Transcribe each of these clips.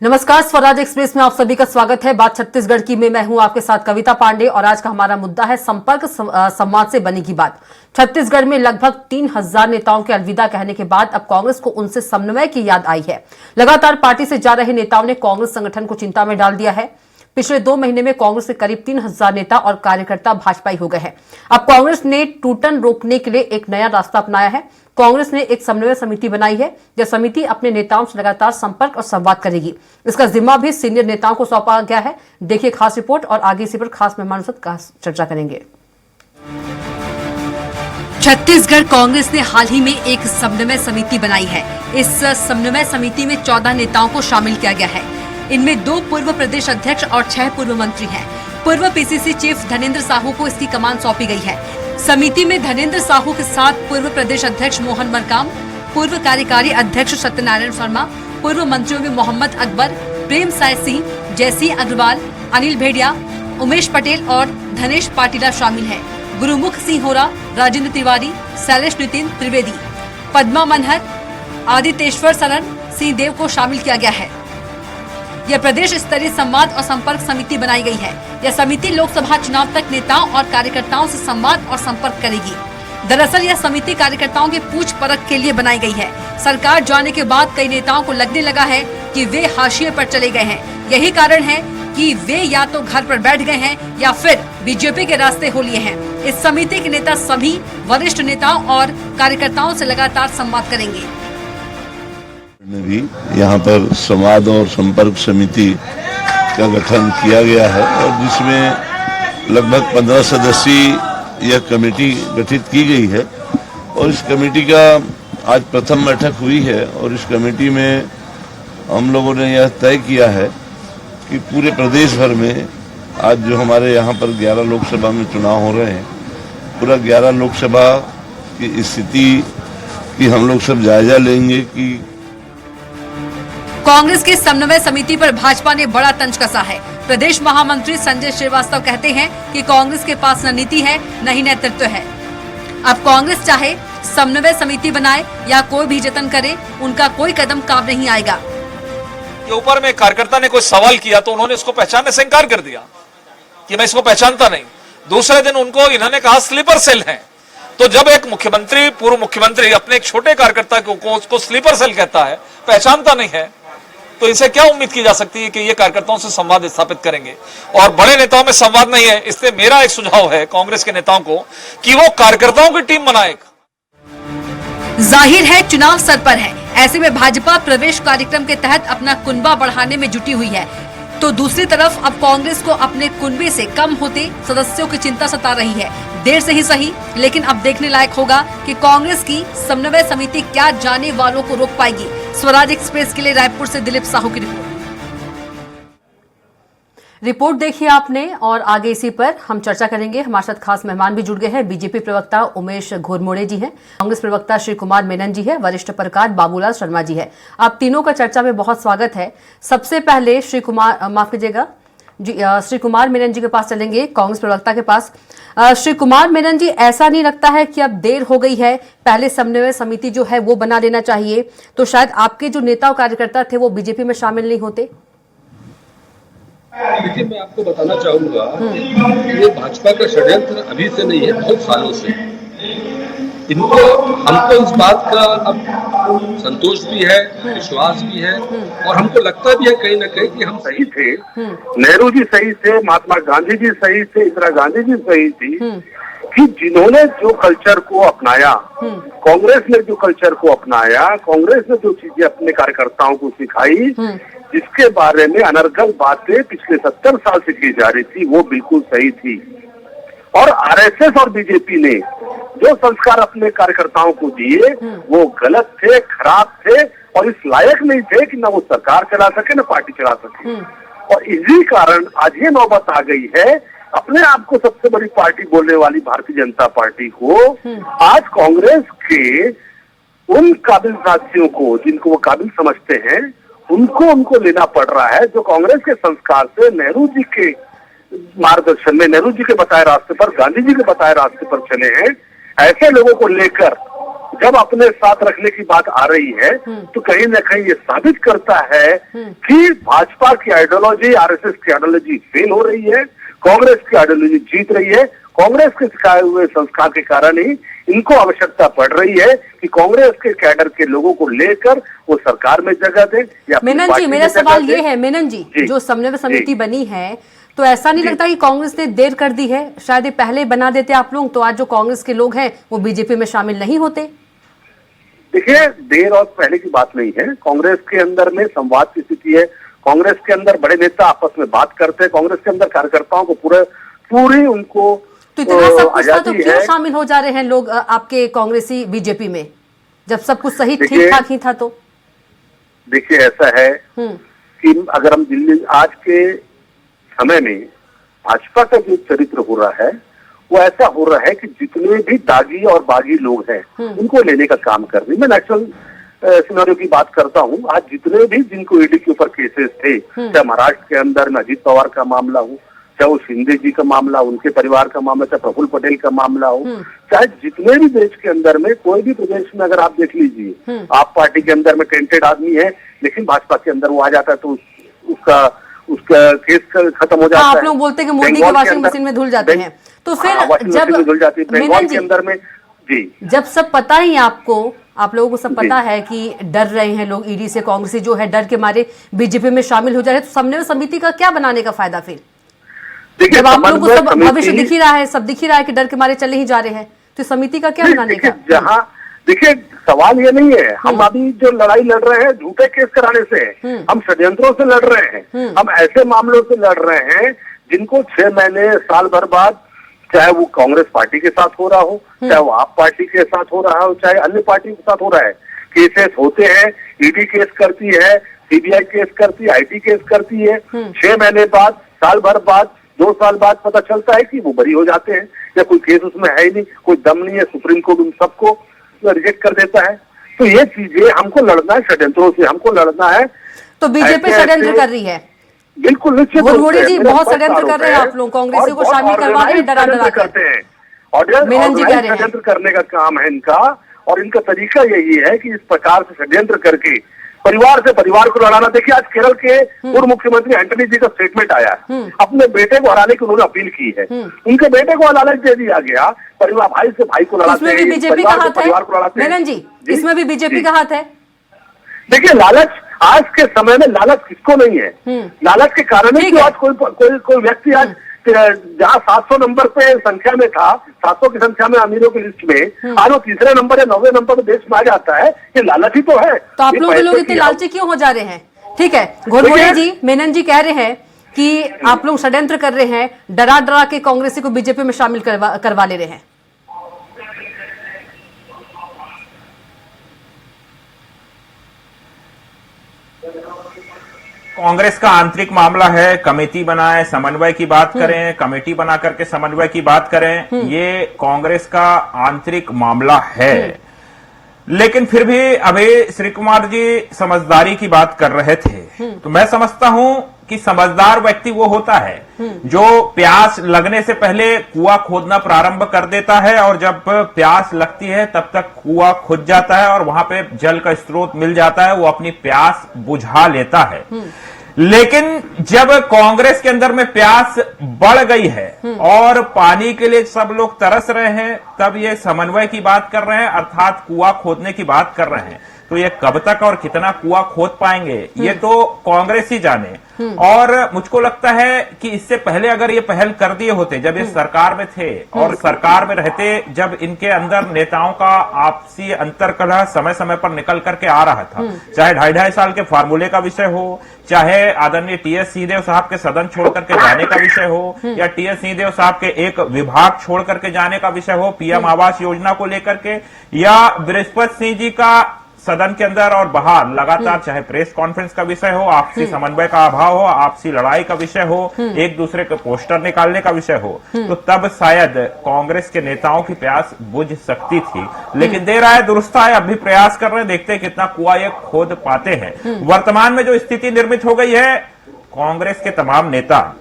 नमस्कार, स्वराज एक्सप्रेस में आप सभी का स्वागत है। बात छत्तीसगढ़ की में मैं हूं आपके साथ कविता पांडे और आज का हमारा मुद्दा है संपर्क संवाद से बनेगी बात। छत्तीसगढ़ में लगभग 3000 नेताओं के अलविदा कहने के बाद अब कांग्रेस को उनसे समन्वय की याद आई है। लगातार पार्टी से जा रहे नेताओं ने कांग्रेस संगठन को चिंता में डाल दिया है। पिछले 2 महीने में कांग्रेस के करीब 3000 नेता और कार्यकर्ता भाजपाई हो गए हैं। अब कांग्रेस ने टूटन रोकने के लिए एक नया रास्ता अपनाया है। कांग्रेस ने एक समन्वय समिति बनाई है। यह समिति अपने नेताओं से लगातार संपर्क और संवाद करेगी। इसका जिम्मा भी सीनियर नेताओं को सौंपा गया है। देखिए खास रिपोर्ट और आगे इसी पर खास मेहमानों से खास चर्चा करेंगे। छत्तीसगढ़ कांग्रेस ने हाल ही में एक समन्वय समिति बनाई है। इस समन्वय समिति में 14 नेताओं को शामिल किया गया है। इनमें 2 पूर्व प्रदेश अध्यक्ष और 6 पूर्व मंत्री हैं। पूर्व पीसीसी चीफ धनेंद्र साहू को इसकी कमान सौंपी गई है। समिति में धनेंद्र साहू के साथ पूर्व प्रदेश अध्यक्ष मोहन मरकाम, पूर्व कार्यकारी अध्यक्ष सत्यनारायण शर्मा, पूर्व मंत्रियों में मोहम्मद अकबर, प्रेम साय सिंह, जयसिंह अग्रवाल, अनिल भेड़िया, उमेश पटेल और धनेश पाटिला शामिल हैं। गुरुमुख सिंह होरा, राजेंद्र तिवारी, शैलेश नितिन त्रिवेदी, पद्मा मनहर, आदितेश्वर सरन सिंह देव को शामिल किया गया है। यह प्रदेश स्तरीय संवाद और संपर्क समिति बनाई गई है। यह समिति लोकसभा चुनाव तक नेताओं और कार्यकर्ताओं से संवाद और संपर्क करेगी। दरअसल यह समिति कार्यकर्ताओं के पूछ परख के लिए बनाई गई है। सरकार जाने के बाद कई नेताओं को लगने लगा है कि वे हाशिए पर चले गए हैं। यही कारण है कि वे या तो घर पर बैठ गए हैं या फिर बीजेपी के रास्ते हो लिए हैं। इस समिति के नेता सभी वरिष्ठ नेताओं और कार्यकर्ताओं से लगातार संवाद करेंगे। में भी यहाँ पर संवाद और संपर्क समिति का गठन किया गया है और जिसमें लगभग 15 सदस्यीय यह कमेटी गठित की गई है और इस कमेटी का आज प्रथम बैठक हुई है और इस कमेटी में हम लोगों ने यह तय किया है कि पूरे प्रदेश भर में आज जो हमारे यहाँ पर 11 लोकसभा में चुनाव हो रहे हैं, पूरा 11 लोकसभा की स्थिति की हम लोग सब जायजा लेंगे कि कांग्रेस की समन्वय समिति पर भाजपा ने बड़ा तंज कसा है। प्रदेश महामंत्री संजय श्रीवास्तव कहते हैं कि कांग्रेस के पास न नीति है न ही नेतृत्व है। अब कांग्रेस चाहे समन्वय समिति बनाए या कोई भी जतन करे, उनका कोई कदम काम नहीं आएगा। के ऊपर में कार्यकर्ता ने कोई सवाल किया तो उन्होंने इसको पहचानने से इंकार कर दिया कि मैं इसको पहचानता नहीं। दूसरे दिन उनको इन्होंने कहा स्लीपर सेल है। तो जब एक मुख्यमंत्री, पूर्व मुख्यमंत्री अपने एक छोटे कार्यकर्ता को उसको स्लीपर सेल कहता है, पहचानता नहीं है, तो इनसे क्या उम्मीद की जा सकती है कि ये कार्यकर्ताओं से संवाद स्थापित करेंगे। और बड़े नेताओं में संवाद नहीं है। इसलिए मेरा एक सुझाव है कांग्रेस के नेताओं को कि वो कार्यकर्ताओं की टीम बनाए। जाहिर है चुनाव सर पर है। ऐसे में भाजपा प्रवेश कार्यक्रम के तहत अपना कुनबा बढ़ाने में जुटी हुई है, तो दूसरी तरफ अब कांग्रेस को अपने कुनबे से कम होते सदस्यों की चिंता सता रही है। देर से ही सही, लेकिन अब देखने लायक होगा कि कांग्रेस की समन्वय समिति क्या जाने वालों को रोक पाएगी। स्वराज एक्सप्रेस के लिए रायपुर से दिलीप साहू की रिपोर्ट देखिए आपने और आगे इसी पर हम चर्चा करेंगे। हमारे साथ खास मेहमान भी जुड़ गए हैं। बीजेपी प्रवक्ता उमेश घोरमोड़े जी हैं, कांग्रेस प्रवक्ता श्री कुमार मेनन जी है, वरिष्ठ पत्रकार बाबूलाल शर्मा जी है। आप तीनों का चर्चा में बहुत स्वागत है। सबसे पहले श्री कुमार, माफ कीजिएगा जी, श्री कुमार मेनन जी के पास चलेंगे, कांग्रेस प्रवक्ता के पास। श्री कुमार मेनन जी, ऐसा नहीं लगता है कि अब देर हो गई है, पहले समन्वय समिति जो है वो बना देना चाहिए, तो शायद आपके जो नेता और कार्यकर्ता थे वो बीजेपी में शामिल नहीं होते? देखिए, मैं आपको बताना चाहूंगा ये भाजपा का षड्यंत्र अभी से नहीं है, बहुत सालों से। इनको हमको इस बात का अब संतोष भी है, विश्वास भी है और हमको लगता भी है कहीं ना कहीं कि हम सही थे। नेहरू जी सही थे, महात्मा गांधी जी सही थे, इंदिरा गांधी जी सही थी कि जिन्होंने जो कल्चर को अपनाया, कांग्रेस ने जो कल्चर को अपनाया, कांग्रेस ने जो चीजें अपने कार्यकर्ताओं को सिखाई, जिसके बारे में अनर्गल बातें पिछले 70 साल से की जा रही थी, वो बिल्कुल सही थी। और आरएसएस और बीजेपी ने जो संस्कार अपने कार्यकर्ताओं को दिए वो गलत थे, खराब थे और इस लायक नहीं थे कि ना वो सरकार चला सके ना पार्टी चला सके। और इसी कारण आज ये नौबत आ गई है अपने आप को सबसे बड़ी पार्टी बोलने वाली भारतीय जनता पार्टी को आज कांग्रेस के उन काबिल साथियों को, जिनको वो काबिल समझते हैं, उनको लेना पड़ रहा है, जो कांग्रेस के संस्कार से नेहरू जी के मार्गदर्शन में, नेहरू जी के बताए रास्ते पर, गांधी जी के बताए रास्ते पर चले हैं। ऐसे लोगों को लेकर जब अपने साथ रखने की बात आ रही है तो कहीं ना कहीं ये साबित करता है कि भाजपा की आइडियोलॉजी, आरएसएस की आइडियोलॉजी फेल हो रही है, कांग्रेस की आइडियोलॉजी जीत रही है। कांग्रेस के सिखाए हुए संस्कार के कारण ही इनको आवश्यकता पड़ रही है कि कांग्रेस के कैडर के लोगों को लेकर वो सरकार में जगह दे या अपनी मेनन पार्टी जी, में मेरा जगह सवाल दे। ये है मेनन जी, जी। जो समन्वय समिति जी। बनी है, तो ऐसा नहीं जी। लगता कि कांग्रेस ने देर कर दी है? शायद ये पहले बना देते आप लोग तो आज जो कांग्रेस के लोग हैं वो बीजेपी में शामिल नहीं होते। देखिए, देर और पहले की बात नहीं है। कांग्रेस के अंदर में संवाद की स्थिति है। कांग्रेस के अंदर बड़े नेता आपस में बात करते हैं। कांग्रेस के अंदर कार्यकर्ताओं को पूरी उनको तो इतना सब कुछ था तो आजादी क्यों है। शामिल हो जा रहे हैं लोग आपके कांग्रेसी बीजेपी में, जब सब कुछ सही देखिए- ठीक ठाक ही था? तो देखिए, ऐसा है कि अगर हम दिल्ली आज के समय में भाजपा का जो चरित्र हो रहा है वो ऐसा हो रहा है कि जितने भी दागी और बागी लोग हैं उनको लेने का काम कर रही है। मैं नेचुरल सिनेरियो की बात करता हूँ। आज जितने भी जिनको ईडी के ऊपर केसेस थे, चाहे महाराष्ट्र के अंदर में अजीत पवार का मामला हो, चाहे वो शिंदे जी का मामला, उनके परिवार का मामला, चाहे प्रफुल्ल पटेल का मामला हो, चाहे जितने भी देश के अंदर में कोई भी प्रदेश में अगर आप देख लीजिए, आप पार्टी के अंदर में टेंटेड आदमी है लेकिन भाजपा के अंदर वो आ जाता है तो उसका केस खत्म हो जाता है। आप लोग बोलते हैं कि मोदी के वॉशिंग मशीन में धुल जाते हैं, तो फिर जब धुल जाती है मेनन बंगाल जी, के अंदर में। जी, जब सब पता ही आपको, आप लोगों को सब पता है कि डर रहे हैं लोग ईडी से, कांग्रेसी जो है डर के मारे बीजेपी में शामिल हो जा रहे हैं, तो समन्वय समिति का क्या बनाने का फायदा फिर? देखिए, जब आप लोगों को सब समन्वय भविष्य समिति- दिख ही रहा है, सब दिख ही रहा है कि डर के मारे चले ही जा रहे हैं, तो समिति का क्या बनाने का? देखिए, सवाल ये नहीं है हम अभी जो लड़ाई लड़ रहे हैं झूठे केस कराने से है, हम षड्यंत्रों से लड़ रहे हैं, हम ऐसे मामलों से लड़ रहे हैं जिनको 6 महीने साल भर बाद, चाहे वो कांग्रेस पार्टी के साथ हो रहा हो, चाहे वो आप पार्टी के साथ हो रहा हो, चाहे अन्य पार्टी के साथ हो रहा है, केसेस होते हैं। ईडी केस करती है, सीबीआई केस करती है, आईटी केस करती है। 6 महीने बाद, साल भर बाद, 2 साल बाद पता चलता है कि वो बरी हो जाते हैं या कोई केस उसमें है ही नहीं, कोई दम नहीं है, सुप्रीम कोर्ट उन सबको रिजेक्ट कर देता है। तो ये चीजें हमको लड़ना है, षड्यंत्रों से हमको लड़ना है। तो बीजेपी ऐसे- षड्यंत्र कर रही है? बिल्कुल निश्चित रूप गुरमुड़ी से। जी, मेरा बहुत स्पष्ट षड्यंत्र कर आरोप रहे हैं है। आप लोग, कांग्रेसियों और को बहुत शामिल करवा रहे हैं, डरा षड्यंत्र डरा कर। करते हैं। और मेनन जी कह रहे हैं। षड्यंत्र करने का काम है इनका, और इनका तरीका यही है कि इस प्रकार से षड्यंत्र करके परिवार से परिवार को लड़ाना। देखिए, आज केरल के पूर्व मुख्यमंत्री एंटनी जी का स्टेटमेंट आया है, अपने बेटे को हराने की उन्होंने अपील की है। उनके बेटे को अदालत दे दिया गया, परिवार भाई से भाई को लड़ाते इसमें भी हैं, बीजेपी का परिवार से हाथ परिवार को है लड़ाते हैं। मेनन जी, इसमें भी बीजेपी का हाथ है? देखिए, लालच आज के समय में लालच किसको नहीं है? लालच के कारण ही ठीक तो है। आज कोई व्यक्ति आज जहाँ 700 नंबर पे संख्या में था, 700 की संख्या में अमीरों की लिस्ट में, आज वो तीसरे नंबर या 9वें नंबर पे देश में आ जाता है। ये लालच ही तो है। तो आप ये लोग पैसे इतने की- लालची क्यों हो जा रहे हैं? ठीक है, घोरमोड़े जी, मेनन जी कह रहे हैं कि आप लोग षड्यंत्र कर रहे हैं, डरा डरा के कांग्रेसी को बीजेपी में शामिल करवा ले रहे हैं। कांग्रेस का आंतरिक मामला है, कमेटी बनाए, समन्वय की बात करें, कमेटी बना करके समन्वय की बात करें, ये कांग्रेस का आंतरिक मामला है। लेकिन फिर भी अभी श्री कुमार जी समझदारी की बात कर रहे थे, तो मैं समझता हूं कि समझदार व्यक्ति वो होता है जो प्यास लगने से पहले कुआं खोदना प्रारंभ कर देता है, और जब प्यास लगती है तब तक कुआं खुद जाता है और वहां पे जल का स्रोत मिल जाता है, वो अपनी प्यास बुझा लेता है। लेकिन जब कांग्रेस के अंदर में प्यास बढ़ गई है और पानी के लिए सब लोग तरस रहे हैं, तब ये समन्वय की बात कर रहे हैं, अर्थात कुआं खोदने की बात कर रहे हैं। तो ये कब तक और कितना कुआं खोद पाएंगे ये तो कांग्रेस ही जाने। और मुझको लगता है कि इससे पहले अगर ये पहल कर दिए होते, जब ये सरकार में थे और सरकार में रहते, जब इनके अंदर नेताओं का आपसी अंतर्कलह समय समय पर निकल करके आ रहा था, चाहे 2.5 साल के फार्मूले का विषय हो, चाहे आदरणीय टीएस सिंहदेव साहब के सदन छोड़ करके जाने का विषय हो, या टीएस सिंहदेव साहब के एक विभाग छोड़ करके जाने का विषय हो, पीएम आवास योजना को लेकर के, या बृहस्पति सिंह जी का सदन के अंदर और बाहर लगातार चाहे प्रेस कॉन्फ्रेंस का विषय हो, आपसी समन्वय का अभाव हो, आपसी लड़ाई का विषय हो, एक दूसरे के पोस्टर निकालने का विषय हो, तो तब शायद कांग्रेस के नेताओं की प्यास बुझ सकती थी। लेकिन देर आए दुरुस्त आए, अब भी प्रयास कर रहे हैं, देखते हैं कितना कुआं ये खोद पाते हैं। वर्तमान में जो स्थिति निर्मित हो गई है, कांग्रेस के तमाम नेता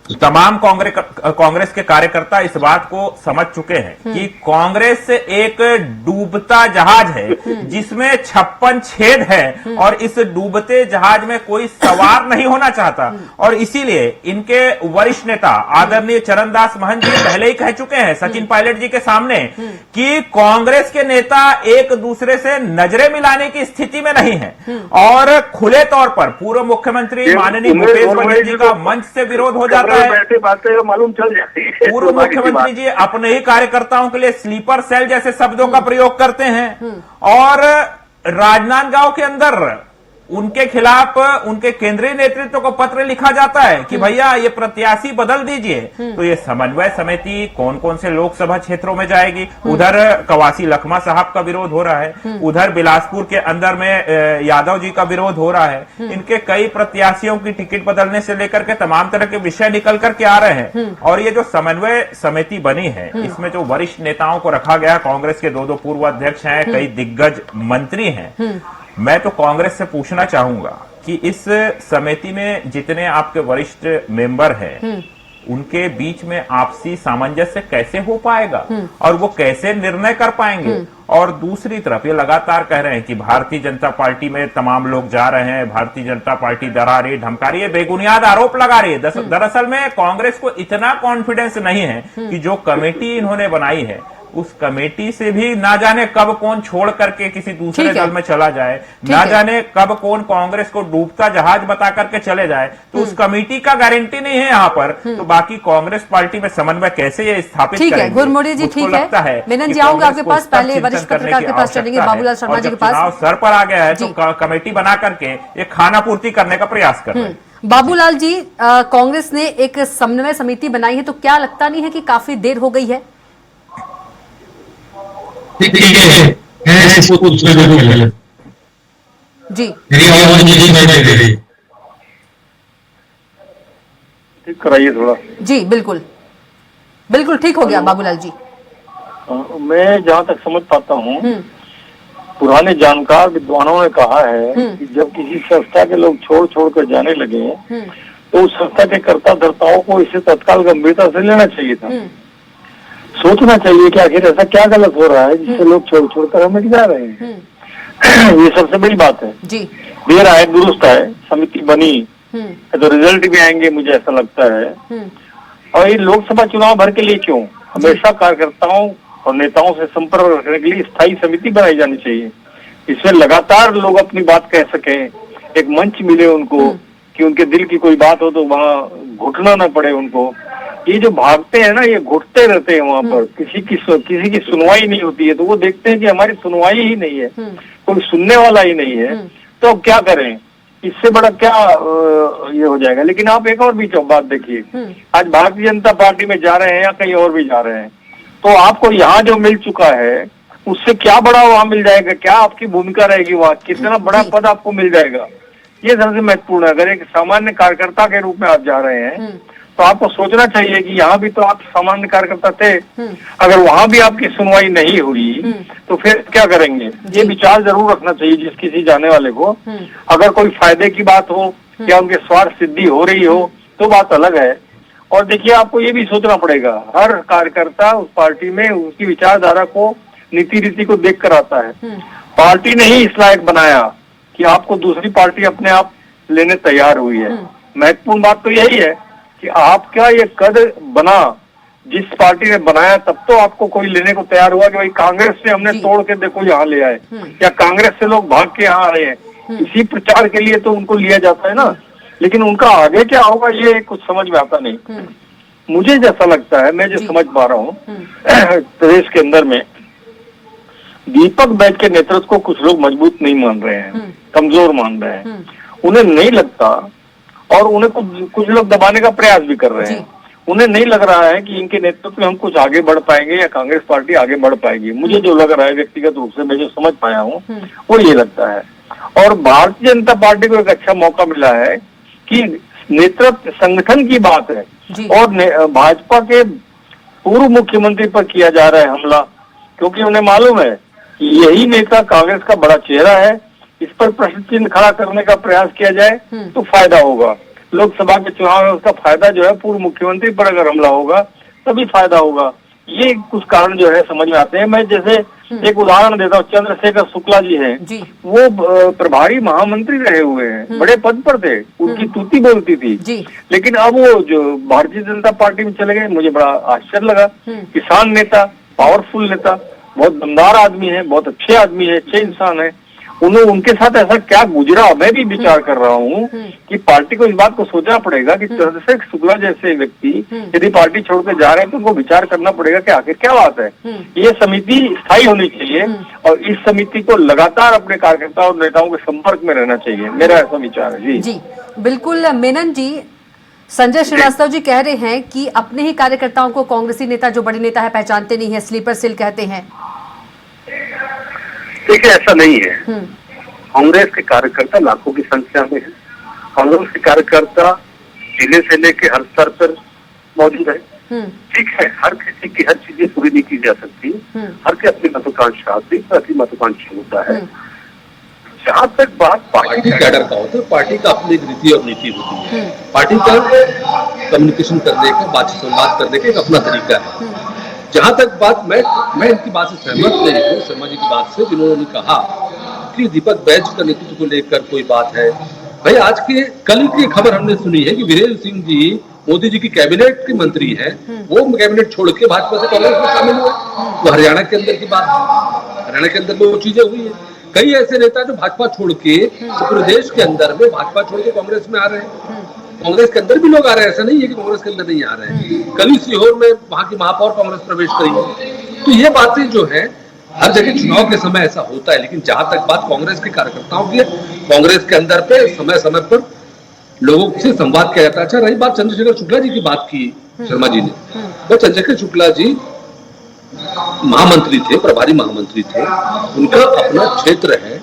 तमाम कांग्रेस के कार्यकर्ता इस बात को समझ चुके हैं कि कांग्रेस एक डूबता जहाज है जिसमें 56 छेद है और इस डूबते जहाज में कोई सवार नहीं होना चाहता। और इसीलिए इनके वरिष्ठ नेता आदरणीय चरणदास महंत जी पहले ही कह चुके हैं सचिन पायलट जी के सामने कि कांग्रेस के नेता एक दूसरे से नजरें मिलाने की स्थिति में नहीं है और खुले तौर पर पूर्व मुख्यमंत्री माननीय भूपेश बघेल जी का मंच से विरोध हो जाता है। बैठे बातें मालूम चल जाती है। पूर्व मुख्यमंत्री जी अपने ही कार्यकर्ताओं के लिए स्लीपर सेल जैसे शब्दों का प्रयोग करते हैं और राजनांदगांव के अंदर उनके खिलाफ उनके केंद्रीय नेतृत्व को पत्र लिखा जाता है कि भैया ये प्रत्याशी बदल दीजिए। तो ये समन्वय समिति कौन कौन से लोकसभा क्षेत्रों में जाएगी? उधर कवासी लखमा साहब का विरोध हो रहा है, उधर बिलासपुर के अंदर में यादव जी का विरोध हो रहा है। इनके कई प्रत्याशियों की टिकट बदलने से लेकर के तमाम तरह के विषय निकल करके आ रहे हैं। और ये जो समन्वय समिति बनी है इसमें जो वरिष्ठ नेताओं को रखा गया, कांग्रेस के दो पूर्व अध्यक्ष हैं, कई दिग्गज मंत्री हैं। मैं तो कांग्रेस से पूछना चाहूंगा कि इस समिति में जितने आपके वरिष्ठ मेंबर हैं उनके बीच में आपसी सामंजस्य कैसे हो पाएगा और वो कैसे निर्णय कर पाएंगे? और दूसरी तरफ ये लगातार कह रहे हैं कि भारतीय जनता पार्टी में तमाम लोग जा रहे हैं, भारतीय जनता पार्टी डरा रही, धमका रही है, बेबुनियाद आरोप लगा रही है। दरअसल में कांग्रेस को इतना कॉन्फिडेंस नहीं है कि जो कमेटी इन्होंने बनाई है उस कमेटी से भी ना जाने कब कौन छोड़ करके किसी दूसरे दल में चला जाए, ना जाने कब कौन कांग्रेस को डूबता जहाज बता करके चले जाए। तो उस कमेटी का गारंटी नहीं है यहाँ पर। तो बाकी कांग्रेस पार्टी में समन्वय कैसे ये स्थापित करेंगे? ठीक है गुरमोड़ी जी, ठीक है। मेनन जी आऊंगा आपके पास, पहले वरिष्ठ पत्रकार के पास चलेंगे, बाबूलाल शर्मा जी के पास। चुनाव सर पर आ गया है तो कमेटी बना करके एक खाना पूर्ति करने का प्रयास कर रहे हैं। बाबूलाल जी, कांग्रेस ने एक समन्वय समिति बनाई है तो क्या लगता नहीं है कि काफी देर हो गई है? ठीक है जी ठीक कराइए थोड़ा। जी बिल्कुल बिल्कुल ठीक हो गया बाबूलाल जी। मैं जहाँ तक समझ पाता हूँ पुराने जानकार विद्वानों ने कहा है कि जब किसी संस्था के लोग छोड़ कर जाने लगे तो उस संस्था के कर्ता धर्ताओं को इसे तत्काल गंभीरता से लेना चाहिए था। सोचना चाहिए कि आखिर ऐसा क्या गलत हो रहा है जिससे लोग छोड़ कर हमें जा रहे हैं। ये सबसे बड़ी बात है जी। देर आए दुरुस्त है, समिति बनी तो रिजल्ट भी आएंगे, मुझे ऐसा लगता है। और ये लोकसभा चुनाव भर के लिए क्यों, हमेशा कार्यकर्ताओं और नेताओं से संपर्क रखने के लिए स्थायी समिति बनाई जानी चाहिए। इसमें लगातार लोग अपनी बात कह सकें, एक मंच मिले उनको कि उनके दिल की कोई बात हो तो वहाँ घुटना न पड़े उनको। ये जो भागते हैं ना, ये घुटते रहते हैं वहाँ पर, किसी की सुनवाई नहीं होती है। तो वो देखते हैं कि हमारी सुनवाई ही नहीं है, कोई सुनने वाला ही नहीं है, तो अब क्या करें, इससे बड़ा क्या ये हो जाएगा। लेकिन आप एक और भी बात देखिए, आज भारतीय जनता पार्टी में जा रहे हैं या कहीं और भी जा रहे हैं, तो आपको यहाँ जो मिल चुका है उससे क्या बड़ा वहाँ मिल जाएगा? क्या आपकी भूमिका रहेगी वहाँ? कितना बड़ा पद आपको मिल जाएगा? ये सबसे महत्वपूर्ण है। अगर एक सामान्य कार्यकर्ता के रूप में आप जा रहे हैं तो आपको सोचना चाहिए कि यहाँ भी तो आप सामान्य कार्यकर्ता थे, अगर वहाँ भी आपकी सुनवाई नहीं हुई तो फिर क्या करेंगे? ये विचार जरूर रखना चाहिए जिस किसी जाने वाले को। अगर कोई फायदे की बात हो या उनके स्वार्थ सिद्धि हो रही हो तो बात अलग है। और देखिए, आपको ये भी सोचना पड़ेगा, हर कार्यकर्ता उस पार्टी में उसकी विचारधारा को, नीति रीति को देख कर आता है। पार्टी ने ही इस लायक बनाया कि आपको दूसरी पार्टी अपने आप लेने तैयार हुई है। महत्वपूर्ण बात तो यही है कि आपका ये कद बना, जिस पार्टी ने बनाया तब तो आपको कोई लेने को तैयार हुआ कि भाई कांग्रेस से हमने तोड़ के देखो यहाँ ले आए, या कांग्रेस से लोग भाग के यहाँ आए हैं। इसी प्रचार के लिए तो उनको लिया जाता है ना। लेकिन उनका आगे क्या होगा ये कुछ समझ में आता नहीं। मुझे जैसा लगता है, मैं जो समझ पा रहा हूँ प्रदेश के अंदर में दीपक बैठ के नेतृत्व को कुछ लोग मजबूत नहीं मान रहे हैं, कमजोर मान रहे हैं। उन्हें नहीं लगता, और उन्हें कुछ लोग दबाने का प्रयास भी कर रहे हैं। उन्हें नहीं लग रहा है कि इनके नेतृत्व में हम कुछ आगे बढ़ पाएंगे या कांग्रेस पार्टी आगे बढ़ पाएगी। मुझे जो लग रहा है व्यक्तिगत रूप से, मैं जो समझ पाया हूँ वो ये लगता है। और भारतीय जनता पार्टी को एक अच्छा मौका मिला है कि नेतृत्व संगठन की बात है, और भाजपा के पूर्व मुख्यमंत्री पर किया जा रहा है हमला, क्योंकि उन्हें मालूम है कि यही नेता कांग्रेस का बड़ा चेहरा है। इस पर प्रश्न चिन्ह खड़ा करने का प्रयास किया जाए तो फायदा होगा। लोकसभा के चुनाव है उसका फायदा जो है पूर्व मुख्यमंत्री पर अगर हमला होगा तभी फायदा होगा। ये कुछ कारण जो है समझ में आते हैं। मैं जैसे एक उदाहरण देता हूँ, चंद्रशेखर शुक्ला जी हैं, वो प्रभारी महामंत्री रहे हुए हैं, बड़े पद पर थे, उनकी तूती बोलती थी, लेकिन अब वो जो भारतीय जनता पार्टी में चले गए, मुझे बड़ा आश्चर्य लगा। किसान नेता, पावरफुल नेता, बहुत दमदार आदमी है, बहुत अच्छे आदमी है, अच्छे इंसान है, उनके साथ ऐसा क्या गुजरा। मैं भी विचार कर रहा हूँ कि पार्टी को इस बात को सोचना पड़ेगा कि चंद्रशेखर शुक्ला जैसे व्यक्ति यदि पार्टी छोड़ के जा रहे हैं तो उनको विचार करना पड़ेगा कि आखिर क्या बात है। ये समिति स्थायी होनी चाहिए और इस समिति को लगातार अपने कार्यकर्ताओं और नेताओं के संपर्क में रहना चाहिए, मेरा ऐसा विचार है। जी बिल्कुल मेनन जी, संजय श्रीवास्तव जी कह रहे हैं कि अपने ही कार्यकर्ताओं को कांग्रेसी नेता जो बड़े नेता है पहचानते नहीं है, स्लीपर सेल कहते हैं। देखिए, ऐसा नहीं है। कांग्रेस के कार्यकर्ता लाखों की संख्या में है। कांग्रेस के कार्यकर्ता जिले से लेकर हर स्तर पर मौजूद है। ठीक है, हर किसी की हर चीजें पूरी नहीं की जा सकती, हर के अपनी महत्वाकांक्षा आती है, अपनी महत्वाकांक्षा होता है। जहाँ तक बात पार्टी कैडर का होता है, पार्टी का अपनी एक रीति और नीति होती है, पार्टी का कम्युनिकेशन करने का, बातचीत संवाद करने का एक अपना तरीका है। जहां तक बात मैं इनकी बात से सहमत नहीं हूँ, शर्मा जी की बात से, जिन्होंने कहा कि दीपक बैज का नेतृत्व को लेकर कोई बात है। भाई, आज के कल की खबर हमने सुनी है कि वीरेंद्र सिंह जी मोदी जी की कैबिनेट के मंत्री हैं, वो कैबिनेट छोड़ के भाजपा से कांग्रेस में शामिल हुए। तो हरियाणा के अंदर की बात, हरियाणा के अंदर में वो चीजें हुई है। कई ऐसे नेता जो भाजपा छोड़ के पूरे देश के अंदर में भाजपा छोड़ के कांग्रेस में आ रहे हैं। कांग्रेस के अंदर भी लोग आ रहे हैं, ऐसा नहीं है कि कांग्रेस के अंदर नहीं आ रहे हैं। कल ही सीहोर में वहां की महापौर कांग्रेस प्रवेश करी। तो ये बातें जो है हर जगह चुनाव के समय ऐसा होता है, लेकिन जहां तक बात कांग्रेस के कार्यकर्ताओं की है, कांग्रेस के अंदर पे समय समय पर लोगों से संवाद किया जाता है। अच्छा, रही बात चंद्रशेखर शुक्ला जी की बात की शर्मा जी ने, वो चंद्रशेखर शुक्ला जी महामंत्री थे, प्रभारी महामंत्री थे, उनका अपना क्षेत्र है,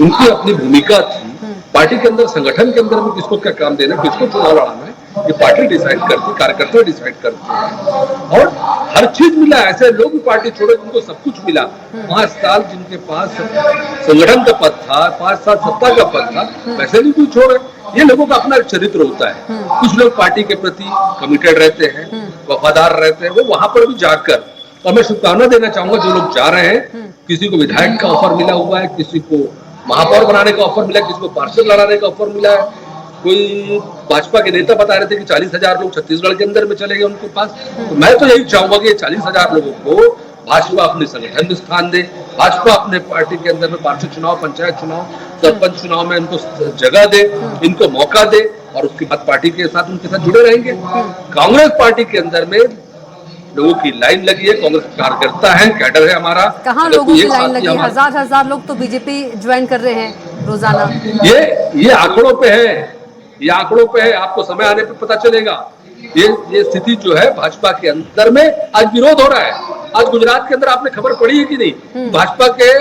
उनकी अपनी भूमिका थी। पार्टी के अंदर, संगठन के अंदर में किसको क्या काम देना, किसको चुनाव लड़ाना है, ये पार्टी डिसाइड करती, कार्यकर्ता डिसाइड करते हैं। और हर चीज मिला, ऐसे लोग भी पार्टी छोड़े जिनको सब कुछ मिला। 5 साल जिनके पास संगठन का पद था, 5 साल सत्ता का पद था, वैसे भी कोई छोड़े। ये लोगों का अपना एक चरित्र होता है। कुछ लोग पार्टी के प्रति कमिटेड रहते हैं, वफादार रहते हैं, वो वहां पर भी जाकर, और मैं शुभकामना देना चाहूंगा जो लोग जा रहे हैं, किसी को विधायक का ऑफर मिला हुआ है, किसी को महापौर बनाने का ऑफर मिला है, किसी को पार्षद लड़ाने का ऑफर मिला है। कोई भाजपा के नेता बता रहे थे कि 40,000 लोग छत्तीसगढ़ के अंदर में चले गए उनके पास। तो मैं तो यही चाहूंगा कि 40,000 लोगों को भाजपा अपने संगठन में स्थान दे, भाजपा अपने पार्टी के अंदर में पार्षद चुनाव, पंचायत चुनाव, सरपंच चुनाव में इनको जगह दे, इनको मौका दे, और उसके बाद पार्टी के साथ उनके साथ जुड़े रहेंगे। कांग्रेस पार्टी के अंदर में लोगों की लाइन लगी है, कांग्रेस कार्यकर्ता है, कैडर है हमारा। कहाँ लोगों की लाइन लगी है? हजार लोग तो बीजेपी ज्वाइन कर रहे हैं रोजाना। ये आंकड़ों पे है, ये आंकड़ों पे है, आपको समय आने पे पता चलेगा। ये स्थिति जो है भाजपा के अंदर में आज विरोध हो रहा है। आज गुजरात के अंदर आपने खबर पढ़ी है कि नहीं? भाजपा के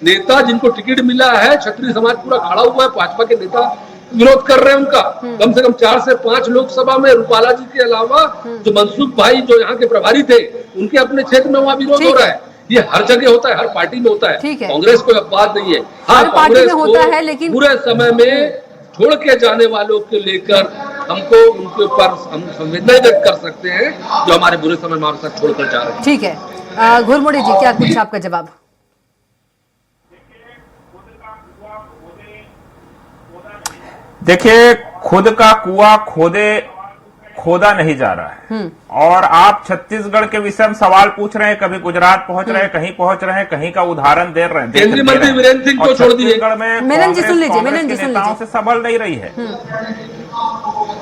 नेता जिनको टिकट मिला है, क्षत्रिय समाज पूरा खड़ा हुआ है, भाजपा के नेता विरोध कर रहे हैं उनका। कम से कम 4 से 5 लोकसभा में रूपाला जी के अलावा जो मनसुख भाई जो यहाँ के प्रभारी थे, उनके अपने क्षेत्र में वहाँ विरोध हो रहा है। ये हर जगह होता है, हर पार्टी में होता है। कांग्रेस कोई अपवाद नहीं है। हाँ, कांग्रेस होता है, लेकिन पूरे समय में छोड़ के जाने वालों को लेकर हमको उनके ऊपर हम संवेदना व्यक्त कर सकते हैं जो हमारे बुरे समय में हमारे साथ छोड़कर जा रहे हैं। ठीक है, घुरमुड़े जी, क्या कुछ आपका जवाब? देखिए, खुद का कुआं खोदा नहीं जा रहा है। और आप छत्तीसगढ़ के विषय में सवाल पूछ रहे हैं, कभी गुजरात पहुंच रहे हैं, कहीं पहुंच रहे हैं, कहीं का उदाहरण दे रहे हैं। केंद्रीय मंत्री वीरेंद्र सिंह को छोड़ दिए। छत्तीसगढ़ में मेनन जी सुन लीजिए, नेताओं से संभल नहीं रही है।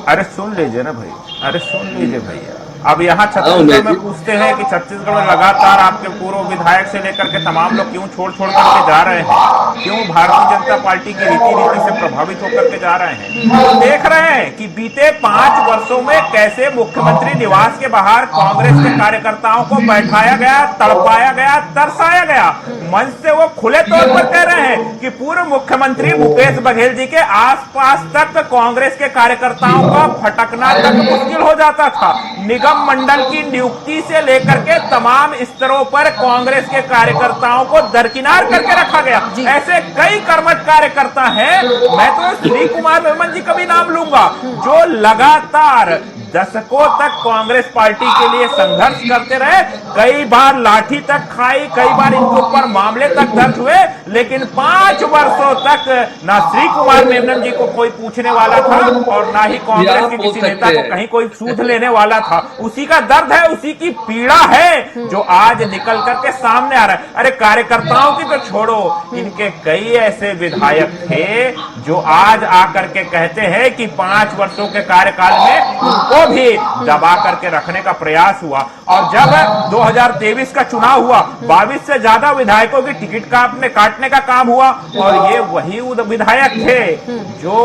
अरे सुन लीजिए ना भाई, अरे सुन लीजिए भैया। अब यहाँ छत्तीसगढ़ में पूछते हैं कि छत्तीसगढ़ में लगातार आपके पूर्व विधायक से लेकर के तमाम लोग क्यों छोड़ करके जा रहे हैं, क्यों भारतीय जनता पार्टी की रीति से प्रभावित होकर के जा रहे हैं। देख रहे हैं कि बीते 5 वर्षों में कैसे मुख्यमंत्री निवास के बाहर कांग्रेस के कार्यकर्ताओं को बैठाया गया, तड़पाया गया, तरसाया गया। मंच से वो खुले तौर पर कह रहे हैं कि पूर्व मुख्यमंत्री भूपेश बघेल जी के आसपास तक कांग्रेस के कार्यकर्ताओं का फटकना तक मुश्किल हो जाता था। निगम मंडल की नियुक्ति से लेकर के तमाम स्तरों पर कांग्रेस के कार्यकर्ताओं को दरकिनार करके रखा गया। ऐसे कई कर्मठ कार्यकर्ता हैं, मैं तो श्री कुमार मेमन जी का भी नाम लूंगा, जो लगातार दशकों तक कांग्रेस पार्टी के लिए संघर्ष करते रहे, कई बार लाठी तक खाई, कई बार इनके ऊपर मामले तक दर्ज हुए, लेकिन 5 वर्षों तक ना श्री कुमार मेमन जी को कोई पूछने वाला था और ना ही कांग्रेस के किसी नेता को कहीं कोई सूद लेने वाला था। उसी का दर्द है, उसी की पीड़ा है जो आज निकल करके सामने आ रहा है। अरे कार्यकर्ताओं की तो छोड़ो, इनके कई ऐसे विधायक थे जो आज आकर के कहते हैं कि 5 वर्षों के कार्यकाल में भी दबा करके रखने का प्रयास हुआ, और जब 2023 का चुनाव हुआ 22 से ज्यादा विधायकों की टिकट काटने का काम हुआ, और ये वही विधायक थे जो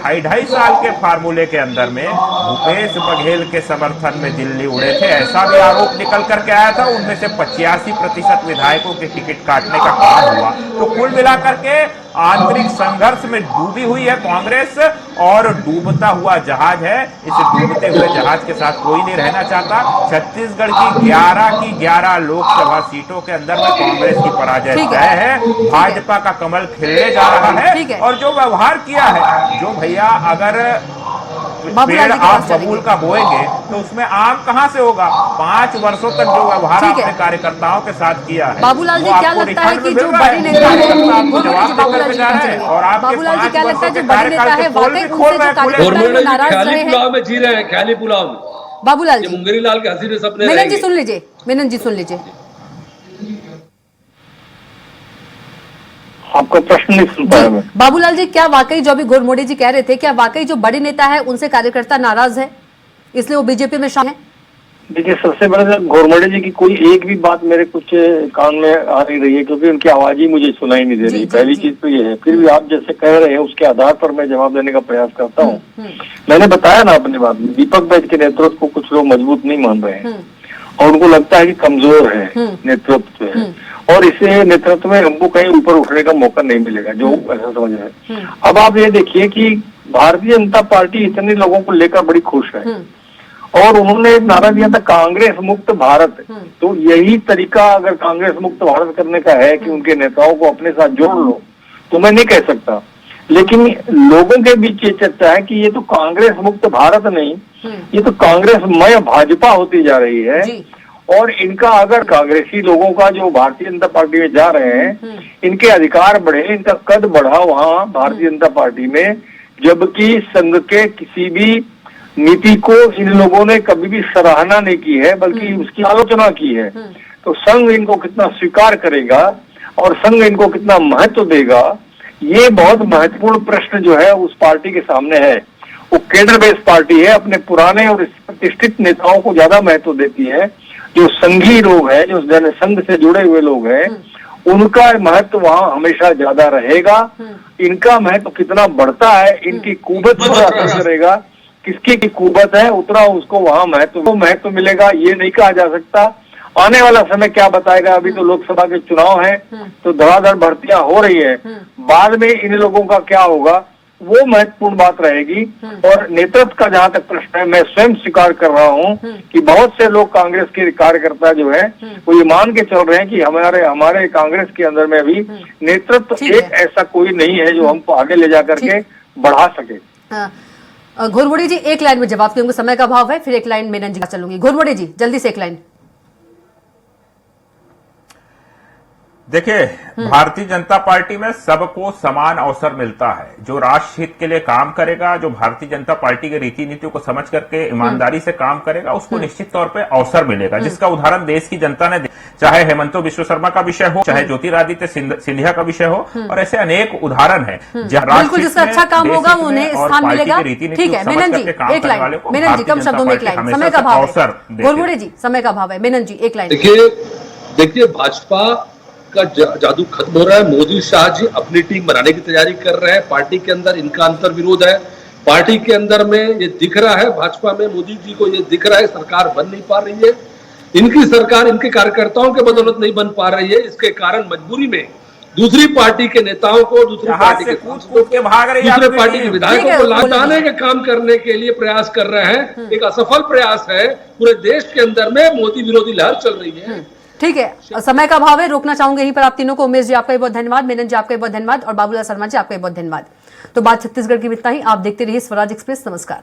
2.5 साल के फार्मूले के अंदर में भूपेश बघेल के समर्थन में दिल्ली उड़े थे। ऐसा भी आरोप निकल करके आया था। उनमें से 85% विधायकों की टिकट काटने का काम हुआ। तो कुल मिलाकर के आंतरिक संघर्ष में डूबी हुई है कांग्रेस, और डूबता हुआ जहाज है। इस डूबते हुए जहाज के साथ कोई नहीं रहना चाहता। छत्तीसगढ़ की 11 लोकसभा सीटों के अंदर में कांग्रेस की पराजय तय है। भाजपा का कमल खिलने जा रहा है, और जो व्यवहार किया है, जो भैया अगर पेड़ आप बबूल का बोएंगे तो उसमें आम कहां से होगा। 5 वर्षों तक जो व्यवहार आपने कार्यकर्ताओं के साथ किया है, बाबूलाल जी क्या लगता है कि जो बड़े नेता है, बाबूलाल जी और बाबूलाल जी क्या लगता है जो बड़े नेता है वाकई उनसे नाराज रहे हैं, में जी रहे हैं, ख्याली पुलाव में। बाबूलाल जी, मुंगेरी लाल के हसीने सपने। मेनन जी सुन लीजिए, मेनन जी सुन लीजिए, आपका प्रश्न नहीं सुन पाया मैं। बाबूलाल जी क्या वाकई जो अभी घोरमोड़ी जी कह रहे थे, क्या वाकई जो बड़े नेता है उनसे कार्यकर्ता नाराज है, इसलिए वो बीजेपी में शामिल है? देखिए, सबसे बड़ा घोरमोड़ी जी की कोई एक भी बात मेरे कुछ कान में आ नहीं रही है, क्योंकि उनकी आवाज ही मुझे सुनाई नहीं दे रही। पहली चीज तो ये है। फिर भी आप जैसे कह रहे हैं उसके आधार पर मैं जवाब देने का प्रयास करता हूँ। मैंने बताया ना अपनी बात में, दीपक बैठ के नेतृत्व को कुछ लोग मजबूत नहीं मान रहे हैं, और उनको लगता है कि कमजोर है नेतृत्व है, और इसे नेतृत्व में हमको कहीं ऊपर उठने का मौका नहीं मिलेगा, जो ऐसा समझ रहे हैं। अब आप ये देखिए कि भारतीय जनता पार्टी इतने लोगों को लेकर बड़ी खुश है, और उन्होंने नारा दिया था कांग्रेस मुक्त भारत। तो यही तरीका अगर कांग्रेस मुक्त भारत करने का है कि उनके नेताओं को अपने साथ जोड़ लो, तो मैं नहीं कह सकता। लेकिन लोगों के बीच ये चर्चा है कि ये तो कांग्रेस मुक्त भारत नहीं, ये तो कांग्रेसमय भाजपा होती जा रही है। और इनका अगर कांग्रेसी लोगों का जो भारतीय जनता पार्टी में जा रहे हैं, इनके अधिकार बढ़े, इनका कद बढ़ा वहां भारतीय जनता पार्टी में, जबकि संघ के किसी भी नीति को इन लोगों ने कभी भी सराहना नहीं की है, बल्कि उसकी आलोचना की है। तो संघ इनको कितना स्वीकार करेगा और संघ इनको कितना महत्व देगा, ये बहुत महत्वपूर्ण प्रश्न जो है उस पार्टी के सामने है। वो केडर बेस्ड पार्टी है, अपने पुराने और प्रतिष्ठित नेताओं को ज्यादा महत्व देती है। जो संघी लोग हैं, जो संघ से जुड़े हुए लोग हैं, उनका महत्व वहां हमेशा ज्यादा रहेगा। इनका महत्व कितना बढ़ता है, इनकी कुवत पर असर करेगा। किसकी की कुवत है उतना उसको वहां महत्व मिलेगा, ये नहीं कहा जा सकता। आने वाला समय क्या बताएगा। अभी तो लोकसभा के चुनाव हैं, तो धड़ाधड़ भर्तियां हो रही है। बाद में इन लोगों का क्या होगा वो महत्वपूर्ण बात रहेगी। और नेतृत्व का जहां तक प्रश्न है, मैं स्वयं स्वीकार कर रहा हूं कि बहुत से लोग कांग्रेस के कार्यकर्ता जो है वो ये मान के चल रहे हैं कि हमारे कांग्रेस के अंदर में अभी नेतृत्व एक ऐसा कोई नहीं है जो हमको आगे ले जा करके बढ़ा सके। घोरमोड़ी जी एक लाइन में जवाब, क्योंकि समय का अभाव है, फिर एक लाइन मेनन जी का चलूंगी। घोरमोड़ी जी जल्दी से एक लाइन। देखिए, भारतीय जनता पार्टी में सबको समान अवसर मिलता है। जो राष्ट्र हित के लिए काम करेगा, जो भारतीय जनता पार्टी के रीति नीतियों को समझ करके ईमानदारी से काम करेगा, उसको निश्चित तौर पे अवसर मिलेगा, जिसका उदाहरण देश की जनता ने, चाहे हेमंत बिश्व शर्मा का विषय हो, चाहे ज्योतिरादित्य सिंधिया का विषय हो, और ऐसे अनेक उदाहरण है। बिल्कुल, जिसका अच्छा काम होगा उन्हें स्थान मिलेगा। ठीक है मेनन जी एक लाइन, मेनन जी कम शब्दों में एक लाइन, समय का अभाव है। घोरमोड़ी जी समय का अभाव है, मेनन जी एक लाइन। देखिए भाजपा का जादू खत्म हो रहा है। मोदी शाह जी अपनी टीम बनाने की तैयारी कर रहे हैं। पार्टी के अंदर इनका अंतर विरोध है। पार्टी के अंदर में ये दिख रहा है, भाजपा में मोदी जी को ये दिख रहा है सरकार बन नहीं पा रही है। इनकी सरकार इनके कार्यकर्ताओं के बदौलत नहीं बन पा रही है। इसके कारण मजबूरी में दूसरी पार्टी के नेताओं को, दूसरी जहाज पार्टी से के कूद के भाग रही है दूसरे आपकी पार्टी के टीम। विधायकों ठीक है, को बोलिए। लौटाने के काम करने के लिए प्रयास कर रहे हैं। एक असफल प्रयास है। पूरे देश के अंदर में मोदी विरोधी लहर चल रही है। ठीक है, समय का अभाव है, रोकना चाहूंगे यहीं पर आप तीनों को। उमेश जी आपका भी बहुत धन्यवाद, मेनन जी आपका भी बहुत धन्यवाद और बाबूलाल शर्मा जी आपका भी बहुत धन्यवाद। तो बात छत्तीसगढ़ की इतना ही। आप देखते रहिए स्वराज एक्सप्रेस। नमस्कार।